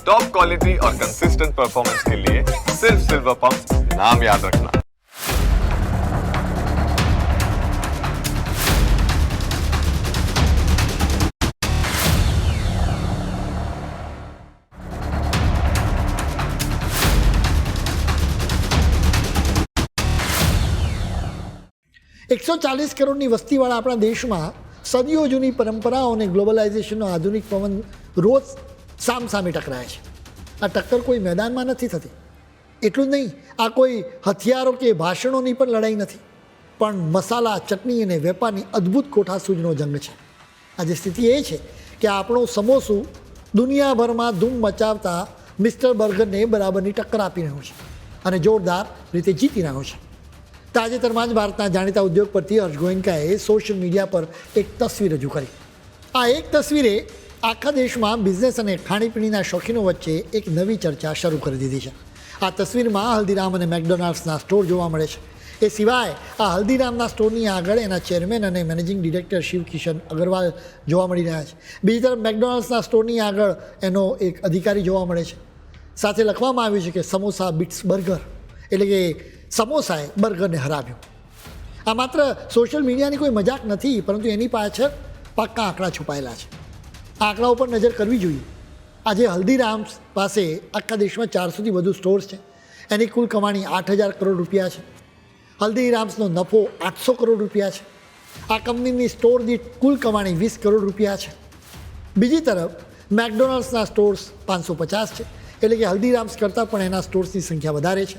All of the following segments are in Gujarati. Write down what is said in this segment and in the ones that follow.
टॉप क्वालिटी और कंसिस्टेंट परफॉर्मेंस के लिए सिर्फ सिल्वर पंप नाम याद रखना। એકસો 40 કરોડની વસ્તીવાળા આપણા દેશમાં સદીઓ જૂની પરંપરાઓ અને ગ્લોબલાઇઝેશનનો આધુનિક પવન રોજ સામસામે ટકરાય છે. આ ટક્કર કોઈ મેદાનમાં નથી થતી. એટલું જ નહીં, આ કોઈ હથિયારો કે ભાષણોની પણ લડાઈ નથી, પણ મસાલા, ચટણી અને વેપારની અદ્ભુત કોઠાસૂઝનો જંગ છે. આજે સ્થિતિ એ છે કે આપણું સમોસું દુનિયાભરમાં ધૂમ મચાવતા મિસ્ટર બર્ગરને બરાબરની ટક્કર આપી રહ્યું છે અને જોરદાર રીતે જીતી રહ્યું છે. તાજેતરમાં જ ભારતના જાણીતા ઉદ્યોગપતિ હર્ષ ગોયન્કાએ સોશિયલ મીડિયા પર એક તસવીર રજૂ કરી. આ એક તસવીરે આખા દેશમાં બિઝનેસ અને ખાણીપીણીના શોખીનો વચ્ચે એક નવી ચર્ચા શરૂ કરી દીધી છે. આ તસવીરમાં હલ્દીરામ અને મેકડોનાલ્ડ્સના સ્ટોર જોવા મળે છે. એ સિવાય આ હલ્દીરામના સ્ટોરની આગળ એના ચેરમેન અને મેનેજિંગ ડિરેક્ટર શિવ કિશન અગ્રવાલ જોવા મળી રહ્યા છે. બીજી તરફ મેકડોનાલ્ડ્સના સ્ટોરની આગળ એનો એક અધિકારી જોવા મળે છે. સાથે લખવામાં આવ્યું છે કે સમોસા બીટ્સ બર્ગર, એટલે કે સમોસાએ બર્ગરને હરાવ્યું. આ માત્ર સોશિયલ મીડિયાની કોઈ મજાક નથી, પરંતુ એની પાછળ પાક્કા આંકડા છુપાયેલા છે. આ આંકડા ઉપર નજર કરવી જોઈએ. આજે હલ્દીરામ્સ પાસે આખા દેશમાં 400થી વધુ સ્ટોર્સ છે. એની કુલ કમાણી 8,000 કરોડ રૂપિયા છે. હલ્દીરામ્સનો નફો 800 કરોડ રૂપિયા છે. આ કંપનીની સ્ટોર દીઠ કુલ કમાણી 20 કરોડ રૂપિયા છે. બીજી તરફ મેકડોનાલ્ડ્સના સ્ટોર્સ 550 છે, એટલે કે હલ્દીરામ્સ કરતાં પણ એના સ્ટોર્સની સંખ્યા વધારે છે.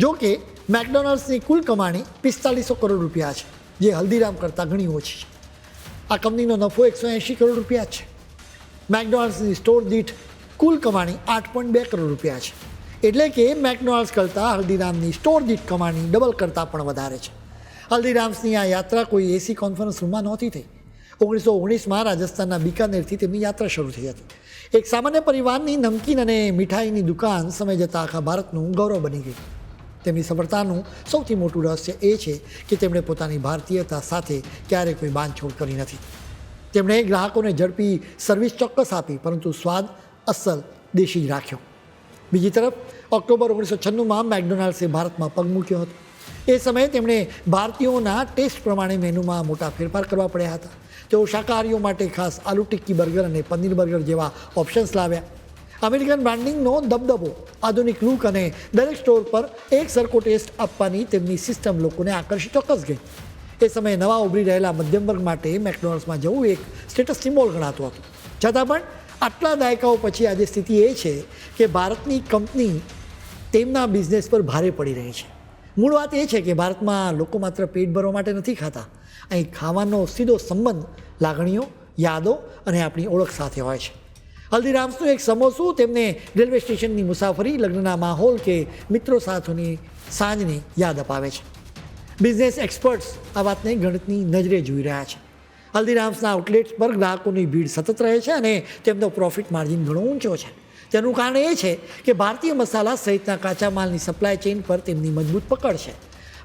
જો કે મેકડોનાલ્ડ્સની કુલ કમાણી 4500 કરોડ રૂપિયા છે, જે હલ્દીરામ કરતાં ઘણી ઓછી છે. આ કંપનીનો નફો 180 કરોડ રૂપિયા છે. મેકડોનાલ્ડ્સની સ્ટોર દીઠ કુલ કમાણી 8.2 કરોડ રૂપિયા છે, એટલે કે મેકડોનાલ્ડ્સ કરતાં હલ્દીરામની સ્ટોર દીઠ કમાણી ડબલ કરતાં પણ વધારે છે. હલ્દીરામ્સની આ યાત્રા કોઈ એસી કોન્ફરન્સ રૂમમાં નહોતી થઈ. 1919માં રાજસ્થાનના બિકાનેરથી તેમની યાત્રા શરૂ થઈ હતી. એક સામાન્ય પરિવારની નમકીન અને મીઠાઈની દુકાન સમય જતાં આખા ભારતનું ગૌરવ બની ગઈ. તેમની સફળતાનું સૌથી મોટું રહસ્ય એ છે કે તેમણે પોતાની ભારતીયતા સાથે ક્યારેય કોઈ બાંધછોડ કરી નથી. તેમણે ગ્રાહકોને ઝડપી સર્વિસ ચોક્કસ આપી, પરંતુ સ્વાદ અસલ દેશી જ રાખ્યો. બીજી તરફ ઓક્ટોબર 1996માં મેકડોનાલ્ડ્સે ભારતમાં પગ મૂક્યો હતો. એ સમયે તેમણે ભારતીયોના ટેસ્ટ પ્રમાણે મેનુમાં મોટા ફેરફાર કરવા પડ્યા હતા. તેઓ શાકાહારીઓ માટે ખાસ આલુ ટિક્કી બર્ગર અને પનીર બર્ગર જેવા ઓપ્શન્સ લાવ્યા. અમેરિકન બ્રાન્ડિંગનો દબદબો, આધુનિક લુક અને દરેક સ્ટોર પર એક સરખો ટેસ્ટ આપવાની તેમની સિસ્ટમ લોકોને આકર્ષિત ચોક્કસ ગઈ. એ સમયે નવા ઉભરી રહેલા મધ્યમ વર્ગ માટે મેકડોનાલ્ડ્સમાં જવું એક સ્ટેટસ સિમ્બોલ ગણાતું હતું. છતાં પણ આટલા દાયકાઓ પછી આજે સ્થિતિ એ છે કે ભારતની કંપની તેમના બિઝનેસ પર ભારે પડી રહી છે. મૂળ વાત એ છે કે ભારતમાં લોકો માત્ર પેટ ભરવા માટે નથી ખાતા. અહીં ખાવાનો સીધો સંબંધ લાગણીઓ, યાદો અને આપણી ઓળખ સાથે હોય છે. હલ્દીરામ્સનું એક સમોસું તેમને રેલવે સ્ટેશનની મુસાફરી, લગ્નના માહોલ કે મિત્રો સાથેની સાંજની યાદ અપાવે છે. બિઝનેસ એક્સપર્ટ્સ આ વાતને ગણિતની નજરે જોઈ રહ્યા છે. હલ્દીરામ્સના આઉટલેટ્સ પર ગ્રાહકોની ભીડ સતત રહે છે અને તેમનો પ્રોફિટ માર્જિન ઘણો ઊંચો છે. તેનું કારણ એ છે કે ભારતીય મસાલા સહિતના કાચા માલની સપ્લાય ચેઇન પર તેમની મજબૂત પકડ છે.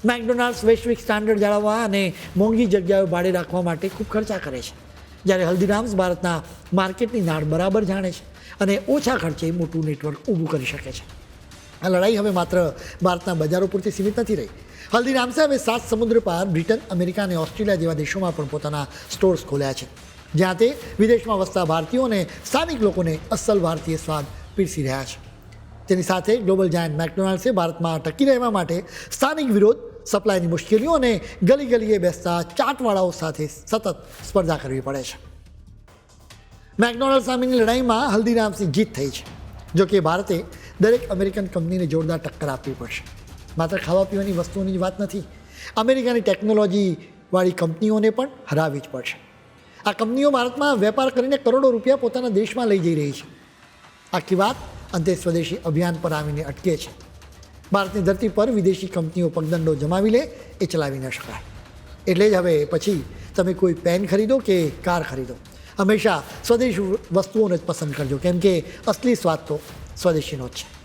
મેકડોનાલ્ડ્સ વૈશ્વિક સ્ટાન્ડર્ડ જાળવવા અને મોંઘી જગ્યાઓ ભાડે રાખવા માટે ખૂબ ખર્ચા કરે છે, જ્યારે હલ્દીરામ્સ ભારતના માર્કેટની નાળ બરાબર જાણે છે અને ઓછા ખર્ચે મોટું નેટવર્ક ઊભું કરી શકે છે. આ લડાઈ હવે માત્ર ભારતના બજારો પૂરતી સીમિત નથી રહી. હલ્દીરામ્સે હવે 7 સમુદ્ર પાર બ્રિટન, અમેરિકા અને ઓસ્ટ્રેલિયા જેવા દેશોમાં પણ પોતાના સ્ટોર્સ ખોલ્યા છે, જ્યાં તે વિદેશમાં વસતા ભારતીયો અને સ્થાનિક લોકોને અસલ ભારતીય સ્વાદ પીરસી રહ્યા છે. તેની સાથે ગ્લોબલ જાયન્ટ મેકડોનાલ્ડ્સે ભારતમાં ટકી રહેવા માટે સ્થાનિક વિરોધ, સપ્લાયની મુશ્કેલીઓ અને ગલી ગલીએ બેસતા ચાટવાળાઓ સાથે સતત સ્પર્ધા કરવી પડે છે. મેકડોનાલ્ડ સામેની લડાઈમાં હલ્દીરામ્સની જીત થઈ છે. જો કે ભારતે દરેક અમેરિકન કંપનીને જોરદાર ટક્કર આપવી પડશે. માત્ર ખાવા પીવાની વસ્તુઓની જ વાત નથી. અમેરિકાની ટેકનોલોજીવાળી કંપનીઓને પણ હરાવવી જ પડશે. આ કંપનીઓ ભારતમાં વેપાર કરીને કરોડો રૂપિયા પોતાના દેશમાં લઈ જઈ રહી છે. આખી વાત અંતે સ્વદેશી અભિયાન પર આવીને અટકે છે. ભારતની ધરતી પર વિદેશી કંપનીઓ પગદંડો જમાવી લે એ ચલાવી ન શકાય. એટલે જ હવે પછી તમે કોઈ પેન ખરીદો કે કાર ખરીદો, હંમેશા સ્વદેશી વસ્તુઓને જ પસંદ કરજો, કેમ કે અસલી સ્વાદ તો સ્વદેશીનો જ છે.